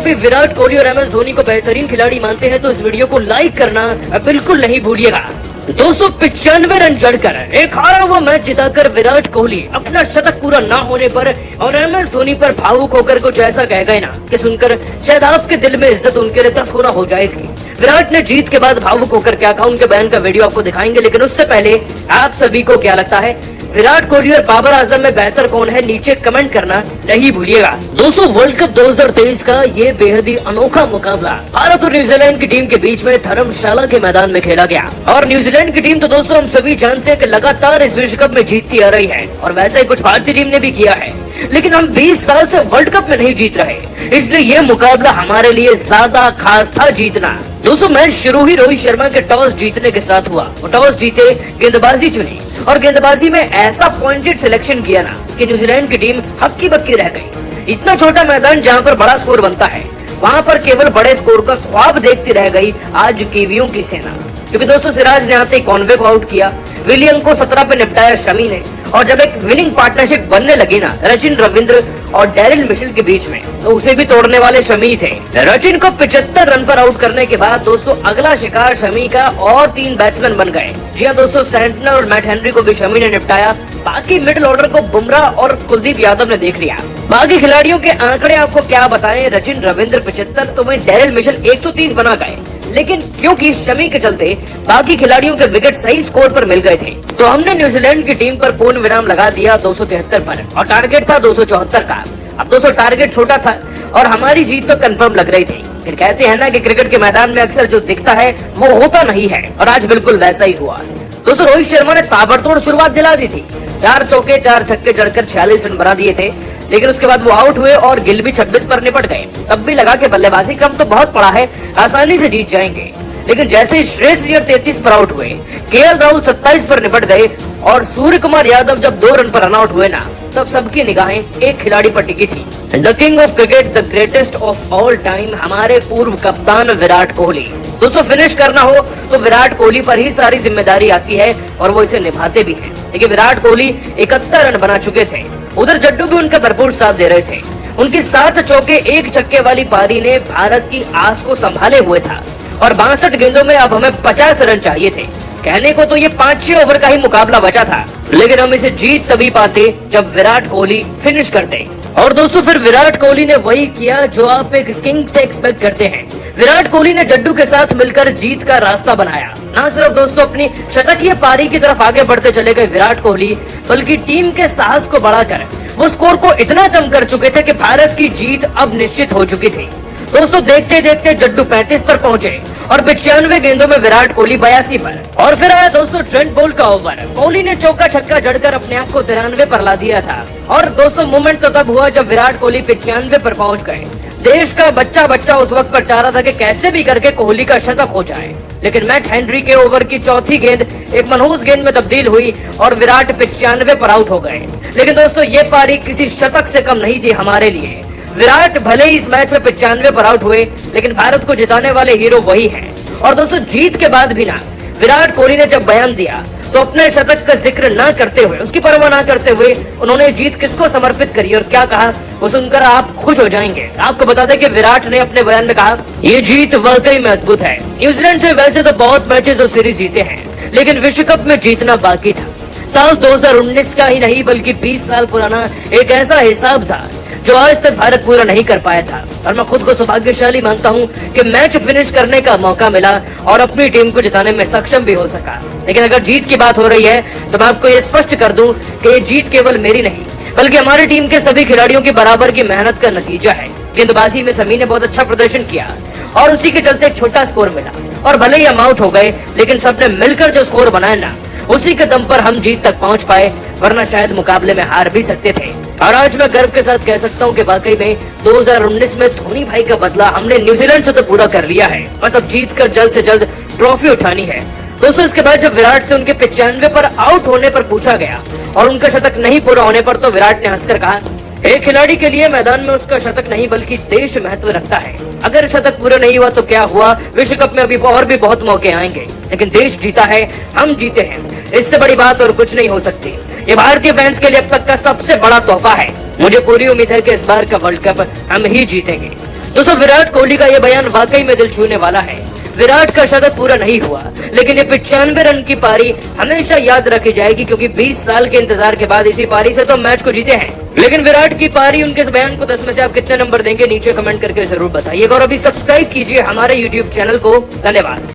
भी विराट कोहली और MS धोनी को बेहतरीन खिलाड़ी मानते हैं तो इस वीडियो को लाइक करना बिल्कुल नहीं भूलिएगा। 295 रन जड़कर एक हारा हुआ मैच जिताकर विराट कोहली अपना शतक पूरा ना होने पर और MS धोनी पर भावुक होकर कुछ ऐसा कह गए ना कि सुनकर शायद आपके दिल में इज्जत उनके लिए 10 गुना हो जाएगी। विराट ने जीत के बाद भावुक होकर क्या कहा, उनके बयान का वीडियो आपको दिखाएंगे, लेकिन उससे पहले आप सभी को क्या लगता है विराट कोहली और बाबर आजम में बेहतर कौन है, नीचे कमेंट करना नहीं भूलिएगा। दोस्तों, वर्ल्ड कप 2023 का ये बेहद ही अनोखा मुकाबला भारत और न्यूजीलैंड की टीम के बीच में धर्मशाला के मैदान में खेला गया और न्यूजीलैंड की टीम तो दोस्तों हम सभी जानते हैं कि लगातार इस विश्व कप में जीतती आ रही है और वैसे ही कुछ भारतीय टीम ने भी किया है, लेकिन हम 20 साल से वर्ल्ड कप में नहीं जीत रहे, इसलिए ये मुकाबला हमारे लिए ज्यादा खास था जीतना। दोस्तों, मैच शुरू ही रोहित शर्मा के टॉस जीतने के साथ हुआ। वो टॉस जीते, गेंदबाजी चुनी और गेंदबाजी में ऐसा पॉइंटेड सिलेक्शन किया ना कि न्यूजीलैंड की टीम हक्की बक्की रह गई। इतना छोटा मैदान जहां पर बड़ा स्कोर बनता है, वहां पर केवल बड़े स्कोर का ख्वाब देखती रह गई आज कीवियों की सेना। क्योंकि दोस्तों सिराज ने आते ही कॉनवे को आउट किया, विलियम को 17 पे निपटाया शमी ने, और जब एक विनिंग पार्टनरशिप बनने लगी ना रचिन रविंद्र और डैरिल मिशेल के बीच में, तो उसे भी तोड़ने वाले शमी थे। रचिन को 75 रन पर आउट करने के बाद दोस्तों अगला शिकार शमी का और 3 बैट्समैन बन गए। जी हाँ दोस्तों, सेंटनर और मैट हेनरी को भी शमी ने निपटाया। बाकी मिडिल ऑर्डर को बुमराह और कुलदीप यादव ने देख लिया। बाकी खिलाड़ियों के आंकड़े आपको क्या बताएं, रचिन रविंद्र 75 तो वहीं डैरिल मिशेल 130 बना गए, लेकिन क्योंकि शमी के चलते बाकी खिलाड़ियों के विकेट सही स्कोर पर मिल गए थे, तो हमने न्यूजीलैंड की टीम पर पूर्ण विराम लगा दिया 273 पर और टारगेट था 274 का। अब दोस्तों टारगेट छोटा था और हमारी जीत तो कंफर्म लग रही थी। फिर कहते हैं ना कि क्रिकेट के मैदान में अक्सर जो दिखता है वो होता नहीं है, और आज बिल्कुल वैसा ही हुआ। दोस्तों, रोहित शर्मा ने ताबड़तोड़ शुरुआत दिला दी थी। 4 चौके 4 छक्के जड़कर 46 रन बना दिए थे, लेकिन उसके बाद वो आउट हुए और गिल भी 26 पर निपट गए। तब भी लगा कि बल्लेबाजी क्रम तो बहुत बड़ा है, आसानी से जीत जाएंगे, लेकिन जैसे ही श्रेयस अय्यर 33 पर आउट हुए, केएल राहुल 27 पर निपट गए और सूर्य कुमार यादव जब 2 रन पर रन आउट हुए ना, तब सबकी निगाहें एक खिलाड़ी पर टिकी थी। The king of cricket, the greatest of all time, हमारे पूर्व कप्तान विराट कोहली। दोस्तों, फिनिश करना हो तो विराट कोहली पर ही सारी जिम्मेदारी आती है और वो इसे निभाते भी हैं। लेकिन विराट कोहली 71 रन बना चुके थे, उधर जड्डू भी उनका भरपूर साथ दे रहे थे। उनकी 7 चौके 1 छक्के वाली पारी ने भारत की आस को संभाले हुए था और 62 गेंदों में अब हमें 50 रन चाहिए थे। कहने को तो ये 5-6 ओवर का ही मुकाबला बचा था, लेकिन हम इसे जीत तभी पाते जब विराट कोहली फिनिश करते। और दोस्तों फिर विराट कोहली ने वही किया जो आप एक किंग से एक्सपेक्ट करते हैं। विराट कोहली ने जड्डू के साथ मिलकर जीत का रास्ता बनाया। ना सिर्फ दोस्तों अपनी शतकीय पारी की तरफ आगे बढ़ते चले गए विराट कोहली, बल्कि टीम के साहस को बढ़ाकर वो स्कोर को इतना कम कर चुके थे कि भारत की जीत अब निश्चित हो चुकी थी। दोस्तों देखते देखते जड्डू 35 पर पहुंचे और 95 गेंदों में विराट कोहली 82 पर, और फिर आया दोस्तों ट्रेंट बोल्ट का ओवर। कोहली ने चौका छक्का जड़कर अपने आप को 93 पर ला दिया था। और दोस्तों मोमेंट तो तब हुआ जब विराट कोहली 95 पर पहुंच गए। देश का बच्चा उस वक्त पर चाह रहा था कि कैसे भी करके कोहली का शतक हो जाए, लेकिन मैट हेनरी के ओवर की चौथी गेंद एक मनहूस गेंद में तब्दील हुई और विराट 95 पर आउट हो गए। लेकिन दोस्तों ये पारी किसी शतक से कम नहीं थी हमारे लिए। विराट भले ही इस मैच में 95 पर आउट हुए, लेकिन भारत को जिताने वाले हीरो वही हैं। और दोस्तों जीत के बाद भी ना विराट कोहली ने जब बयान दिया तो अपने शतक का जिक्र ना करते हुए, उसकी परवाह ना करते हुए उन्होंने जीत किसको समर्पित करी और क्या कहा वो सुनकर आप खुश हो जाएंगे। आपको बता दें कि विराट ने अपने बयान में कहा, ये जीत वाकई में अद्भुत है। न्यूजीलैंड से वैसे तो बहुत मैचेस और सीरीज जीते हैं, लेकिन विश्व कप में जीतना बाकी था। साल 2019 का ही नहीं बल्कि 20 साल पुराना एक ऐसा हिसाब था जो आज तक भारत पूरा नहीं कर पाया था। और मैं खुद को सौभाग्यशाली मानता हूं कि मैच फिनिश करने का मौका मिला और अपनी टीम को जिताने में सक्षम भी हो सका। लेकिन अगर जीत की बात हो रही है तो मैं आपको ये स्पष्ट कर दूं कि ये जीत केवल मेरी नहीं बल्कि हमारी टीम के सभी खिलाड़ियों की बराबर की मेहनत का नतीजा है। गेंदबाजी में शमी ने बहुत अच्छा प्रदर्शन किया और उसी के चलते एक छोटा स्कोर मिला, और भले ही हम आउट हो गए लेकिन सबने मिलकर जो स्कोर बनाया ना, उसी के दम पर हम जीत तक पहुंच पाए, वरना शायद मुकाबले में हार भी सकते थे। और आज मैं गर्व के साथ कह सकता हूं कि वाकई में 2019 में धोनी भाई का बदला हमने न्यूजीलैंड से तो पूरा कर लिया है, बस अब जीत कर जल्द से जल्द ट्रॉफी उठानी है। दोस्तों इसके बाद जब विराट से उनके 95 पर आउट होने पर पूछा गया और उनका शतक नहीं पूरा होने पर, तो विराट ने हंसकर कहा, एक खिलाड़ी के लिए मैदान में उसका शतक नहीं बल्कि देश महत्व रखता है। अगर शतक पूरा नहीं हुआ तो क्या हुआ, विश्व कप में अभी और भी बहुत मौके आएंगे, लेकिन देश जीता है, हम जीते हैं, इससे बड़ी बात और कुछ नहीं हो सकती। ये भारतीय फैंस के लिए अब तक का सबसे बड़ा तोहफा है। मुझे पूरी उम्मीद है कि इस बार का वर्ल्ड कप हम ही जीतेंगे। दोस्तों विराट कोहली का यह बयान वाकई में दिल छूने वाला है। विराट का शतक पूरा नहीं हुआ, लेकिन ये 95 रन की पारी हमेशा याद रखी जाएगी, क्योंकि 20 साल के इंतजार के बाद इसी पारी से तो मैच को जीते हैं। लेकिन विराट की पारी, उनके इस बयान को 10 में से आप कितने नंबर देंगे, नीचे कमेंट करके जरूर बताइएगा। और अभी सब्सक्राइब कीजिए हमारे YouTube चैनल को। धन्यवाद।